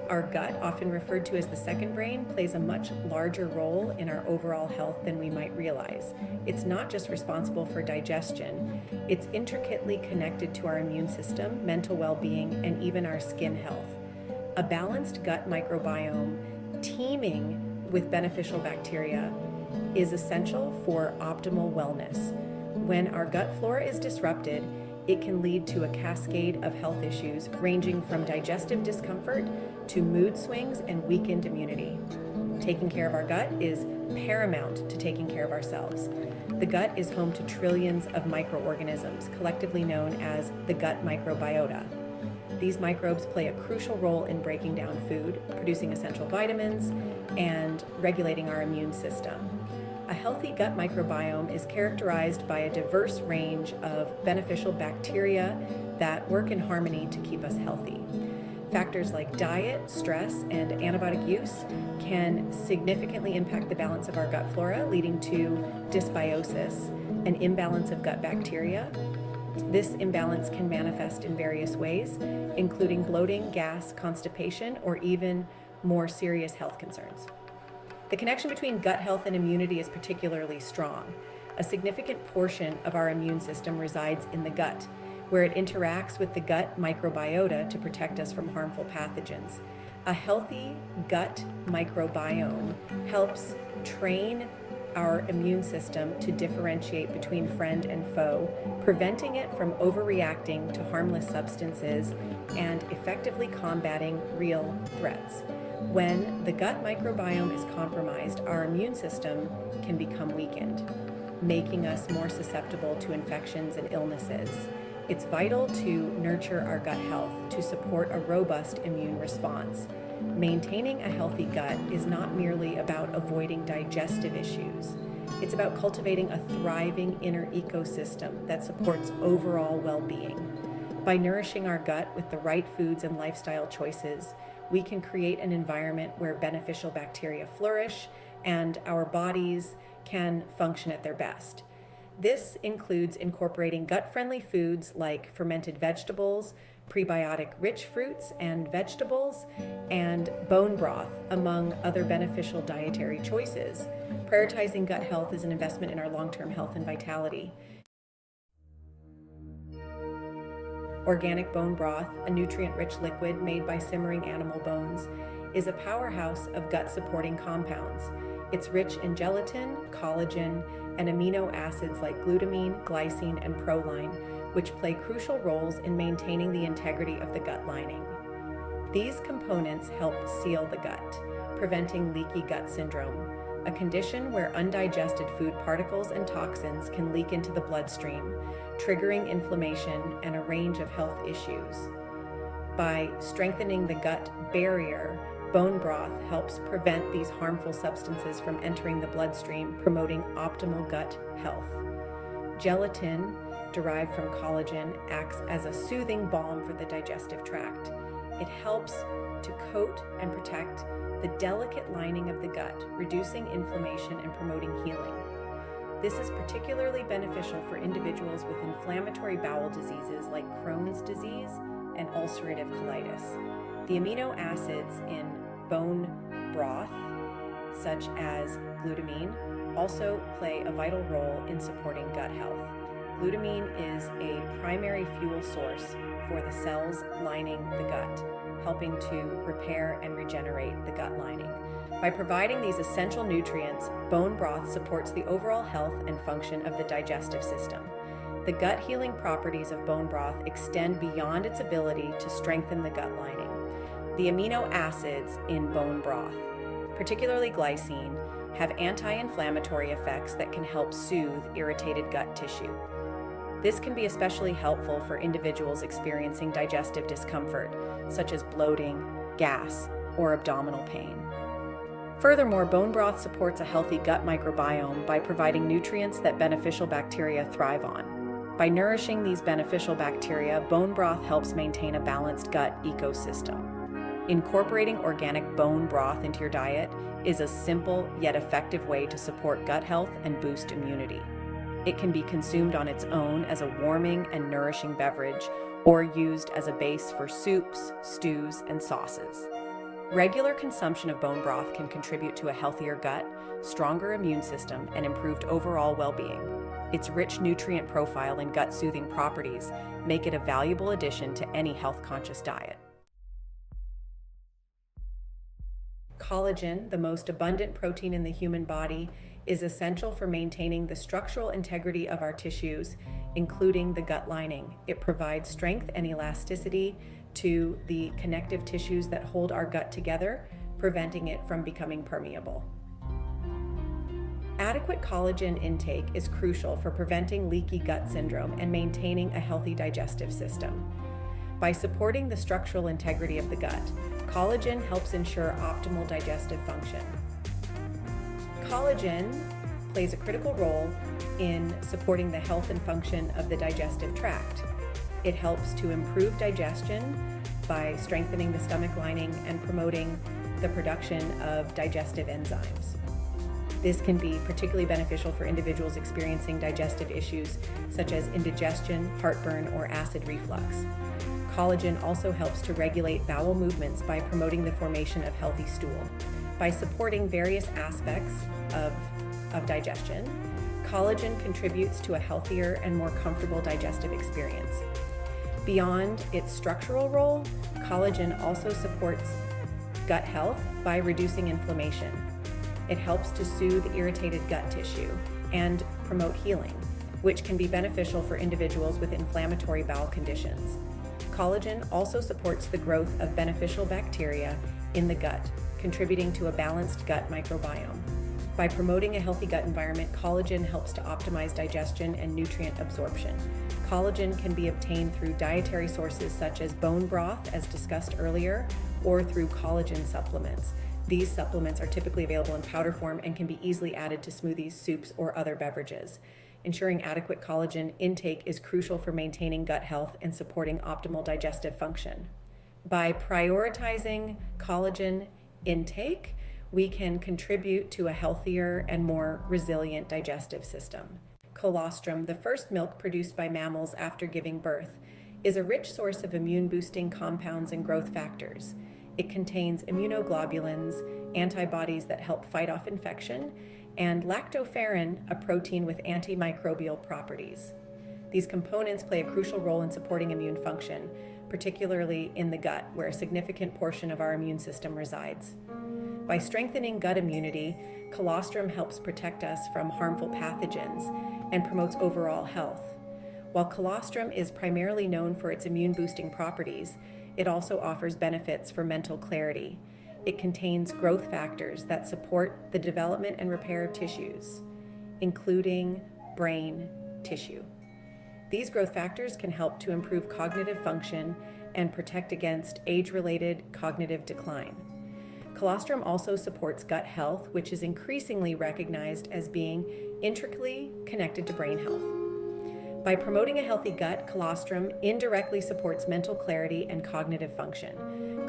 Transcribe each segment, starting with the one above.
Our gut, often referred to as the second brain, plays a much larger role in our overall health than we might realize. It's not just responsible for digestion, it's intricately connected to our immune system, mental well-being, and even our skin health. A balanced gut microbiome, teeming with beneficial bacteria, is essential for optimal wellness. When our gut flora is disrupted, it can lead to a cascade of health issues ranging from digestive discomfort to mood swings and weakened immunity. Taking care of our gut is paramount to taking care of ourselves. The gut is home to trillions of microorganisms, collectively known as the gut microbiota. These microbes play a crucial role in breaking down food, producing essential vitamins, and regulating our immune system. A healthy gut microbiome is characterized by a diverse range of beneficial bacteria that work in harmony to keep us healthy. Factors like diet, stress, and antibiotic use can significantly impact the balance of our gut flora, leading to dysbiosis, an imbalance of gut bacteria. This imbalance can manifest in various ways, including bloating, gas, constipation, or even more serious health concerns. The connection between gut health and immunity is particularly strong. A significant portion of our immune system resides in the gut, where it interacts with the gut microbiota to protect us from harmful pathogens. A healthy gut microbiome helps train our immune system to differentiate between friend and foe, preventing it from overreacting to harmless substances and effectively combating real threats. When the gut microbiome is compromised, our immune system can become weakened, making us more susceptible to infections and illnesses. It's vital to nurture our gut health to support a robust immune response. Maintaining a healthy gut is not merely about avoiding digestive issues. It's about cultivating a thriving inner ecosystem that supports overall well-being. By nourishing our gut with the right foods and lifestyle choices, we can create an environment where beneficial bacteria flourish and our bodies can function at their best. This includes incorporating gut-friendly foods like fermented vegetables, prebiotic-rich fruits and vegetables, and bone broth, among other beneficial dietary choices. Prioritizing gut health is an investment in our long-term health and vitality. Organic bone broth, a nutrient-rich liquid made by simmering animal bones, is a powerhouse of gut-supporting compounds. It's rich in gelatin, collagen, and amino acids like glutamine, glycine, and proline, which play crucial roles in maintaining the integrity of the gut lining. These components help seal the gut, preventing leaky gut syndrome, a condition where undigested food particles and toxins can leak into the bloodstream, triggering inflammation and a range of health issues. By strengthening the gut barrier, bone broth helps prevent these harmful substances from entering the bloodstream, promoting optimal gut health. Gelatin, derived from collagen, acts as a soothing balm for the digestive tract. It helps to coat and protect the delicate lining of the gut, reducing inflammation and promoting healing. This is particularly beneficial for individuals with inflammatory bowel diseases like Crohn's disease and ulcerative colitis. The amino acids in bone broth, such as glutamine, also play a vital role in supporting gut health. Glutamine is a primary fuel source for the cells lining the gut, helping to repair and regenerate the gut lining. By providing these essential nutrients, bone broth supports the overall health and function of the digestive system. The gut healing properties of bone broth extend beyond its ability to strengthen the gut lining. The amino acids in bone broth, particularly glycine, have anti-inflammatory effects that can help soothe irritated gut tissue. This can be especially helpful for individuals experiencing digestive discomfort, such as bloating, gas, or abdominal pain. Furthermore, bone broth supports a healthy gut microbiome by providing nutrients that beneficial bacteria thrive on. By nourishing these beneficial bacteria, bone broth helps maintain a balanced gut ecosystem. Incorporating organic bone broth into your diet is a simple yet effective way to support gut health and boost immunity. It can be consumed on its own as a warming and nourishing beverage, or used as a base for soups, stews, and sauces. Regular consumption of bone broth can contribute to a healthier gut, stronger immune system, and improved overall well-being. Its rich nutrient profile and gut-soothing properties make it a valuable addition to any health-conscious diet. Collagen, the most abundant protein in the human body, is essential for maintaining the structural integrity of our tissues, including the gut lining. It provides strength and elasticity to the connective tissues that hold our gut together, preventing it from becoming permeable. Adequate collagen intake is crucial for preventing leaky gut syndrome and maintaining a healthy digestive system. By supporting the structural integrity of the gut, collagen helps ensure optimal digestive function. Collagen plays a critical role in supporting the health and function of the digestive tract. It helps to improve digestion by strengthening the stomach lining and promoting the production of digestive enzymes. This can be particularly beneficial for individuals experiencing digestive issues such as indigestion, heartburn, or acid reflux. Collagen also helps to regulate bowel movements by promoting the formation of healthy stool. By supporting various aspects of digestion, collagen contributes to a healthier and more comfortable digestive experience. Beyond its structural role, collagen also supports gut health by reducing inflammation. It helps to soothe irritated gut tissue and promote healing, which can be beneficial for individuals with inflammatory bowel conditions. Collagen also supports the growth of beneficial bacteria in the gut, contributing to a balanced gut microbiome. By promoting a healthy gut environment, collagen helps to optimize digestion and nutrient absorption. Collagen can be obtained through dietary sources such as bone broth, as discussed earlier, or through collagen supplements. These supplements are typically available in powder form and can be easily added to smoothies, soups, or other beverages. Ensuring adequate collagen intake is crucial for maintaining gut health and supporting optimal digestive function. By prioritizing collagen intake, we can contribute to a healthier and more resilient digestive system. Colostrum, the first milk produced by mammals after giving birth, is a rich source of immune-boosting compounds and growth factors. It contains immunoglobulins, antibodies that help fight off infection, and lactoferrin, a protein with antimicrobial properties. These components play a crucial role in supporting immune function, particularly in the gut, where a significant portion of our immune system resides. By strengthening gut immunity, colostrum helps protect us from harmful pathogens and promotes overall health. While colostrum is primarily known for its immune-boosting properties, it also offers benefits for mental clarity. It contains growth factors that support the development and repair of tissues, including brain tissue. These growth factors can help to improve cognitive function and protect against age-related cognitive decline. Colostrum also supports gut health, which is increasingly recognized as being intricately connected to brain health. By promoting a healthy gut, colostrum indirectly supports mental clarity and cognitive function.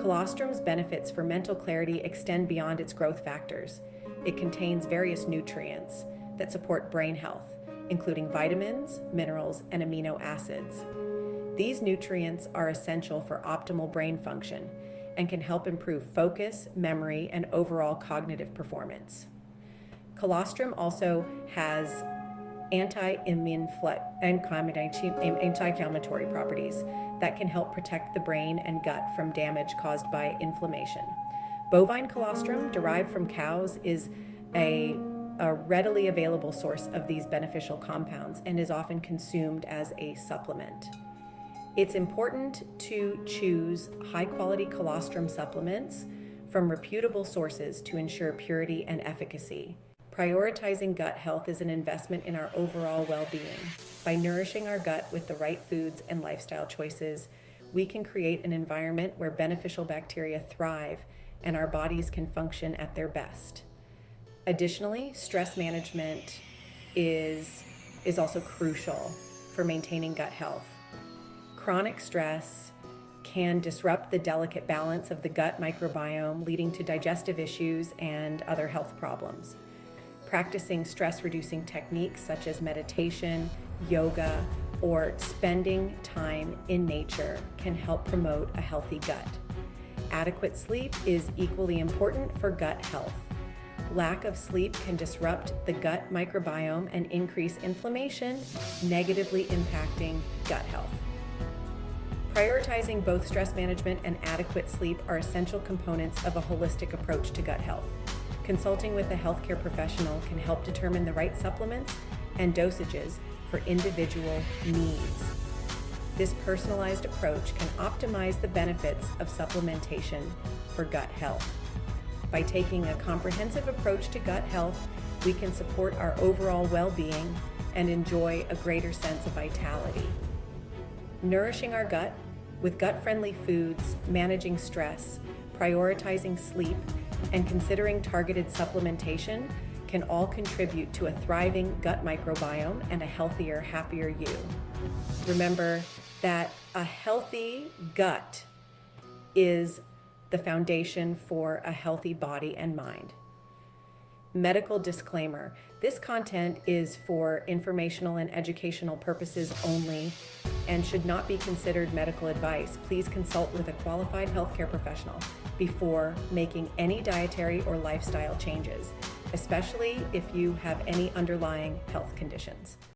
Colostrum's benefits for mental clarity extend beyond its growth factors. It contains various nutrients that support brain health, including vitamins, minerals, and amino acids. These nutrients are essential for optimal brain function and can help improve focus, memory, and overall cognitive performance. Colostrum also has anti-inflammatory properties that can help protect the brain and gut from damage caused by inflammation. Bovine colostrum, derived from cows, is a readily available source of these beneficial compounds and is often consumed as a supplement. It's important to choose high-quality colostrum supplements from reputable sources to ensure purity and efficacy. Prioritizing gut health is an investment in our overall well-being. By nourishing our gut with the right foods and lifestyle choices, we can create an environment where beneficial bacteria thrive and our bodies can function at their best. Additionally, stress management is also crucial for maintaining gut health. Chronic stress can disrupt the delicate balance of the gut microbiome, leading to digestive issues and other health problems. Practicing stress-reducing techniques such as meditation, yoga, or spending time in nature can help promote a healthy gut. Adequate sleep is equally important for gut health. Lack of sleep can disrupt the gut microbiome and increase inflammation, negatively impacting gut health. Prioritizing both stress management and adequate sleep are essential components of a holistic approach to gut health. Consulting with a healthcare professional can help determine the right supplements and dosages for individual needs. This personalized approach can optimize the benefits of supplementation for gut health. By taking a comprehensive approach to gut health, we can support our overall well-being and enjoy a greater sense of vitality. Nourishing our gut with gut-friendly foods, managing stress, prioritizing sleep, and considering targeted supplementation can all contribute to a thriving gut microbiome and a healthier, happier you. Remember that a healthy gut is the foundation for a healthy body and mind. Medical disclaimer: this content is for informational and educational purposes only and should not be considered medical advice. Please consult with a qualified healthcare professional before making any dietary or lifestyle changes, especially if you have any underlying health conditions.